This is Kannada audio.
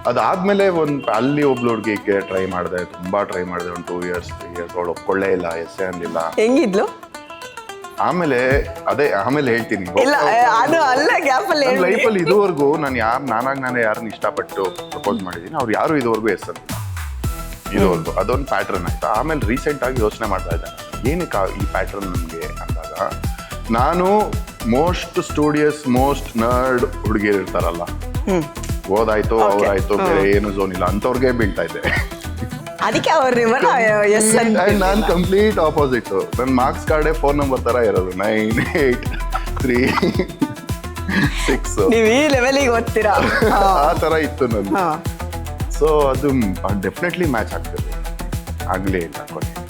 ಅದಾದ್ಮೇಲೆ ಅಲ್ಲಿ ಒಬ್ಳು ಹುಡುಗಿಗೆ ಟ್ರೈ ಮಾಡಿದೆ, ತುಂಬಾ ಟ್ರೈ ಮಾಡಿದೆ, ಒಂದು 2 years 3 years. ಅವಳು ಒಪ್ಕೊಳ್ಳೇ ಇಲ್ಲ, ಎಸ್ಸೆ ಅನ್ನಲಿಲ್ಲ. ಹೆಂಗಿದ್ಲು? ಆಮೇಲೆ ಹೇಳ್ತೀನಿ. ಇಲ್ಲ ಅದು ಅಲ್ಲ, ಗ್ಯಾಪ್ ಅಲ್ಲಿ ನನ್ನ ಲೈಫಲ್ಲಿ ಇದುವರೆಗೂ ನಾನು ನಾನೇ ಯಾರನ್ನ ಇಷ್ಟಪಟ್ಟು ಪ್ರಪೋಸ್ ಮಾಡಿದ್ದೀನಿ, ಅವ್ರು ಯಾರು ಇದುವರೆಗೂ ಎಸ್ ಅಂತ ಇದುವರೆಗೂ. ಅದೊಂದು ಪ್ಯಾಟ್ರನ್ ಆಯ್ತಾ. ಆಮೇಲೆ ರೀಸೆಂಟ್ ಆಗಿ ಯೋಚನೆ ಮಾಡ್ತಾ ಇದ್ದೆ, ಏನಕ್ಕೆ ಈ ಪ್ಯಾಟ್ರನ್ ನನಗೆ ಅಂದಾಗ, ನಾನು ಮೋಸ್ಟ್ ಸ್ಟೂಡಿಯಸ್ ಮೋಸ್ಟ್ ನರ್ಡ್ ಹುಡುಗಿಯರು ಇರ್ತಾರಲ್ಲ, ಓದಾಯ್ತು ಅವ್ರಾಯ್ತು ಬೇರೆ ಏನು ಝೋನ್ ಇಲ್ಲ ಅಂತವ್ರಿಗೆ ಬೀಳ್ತಾ ಇದ್ದೆ. ಅದಕ್ಕೆ ಅವ್ರು ನಾನು ಕಂಪ್ಲೀಟ್ ಆಪೋಸಿಟ್. ನನ್ನ ಮಾರ್ಕ್ಸ್ ಕಾರ್ಡೇ ಫೋನ್ ನಂಬರ್ ತರ ಇರೋದು, 9836. ನೀವು ಈ ಲೆವೆಲಿಗೆ ಓದ್ತೀರಾ ಆ ತರ ಇತ್ತು ನಂದು. ಸೊ ಅದು ಡೆಫಿನೆಟ್ಲಿ ಮ್ಯಾಚ್ ಆಗ್ತದೆ, ಆಗ್ಲೇ ಇಲ್ಲ ಕೊನೆ.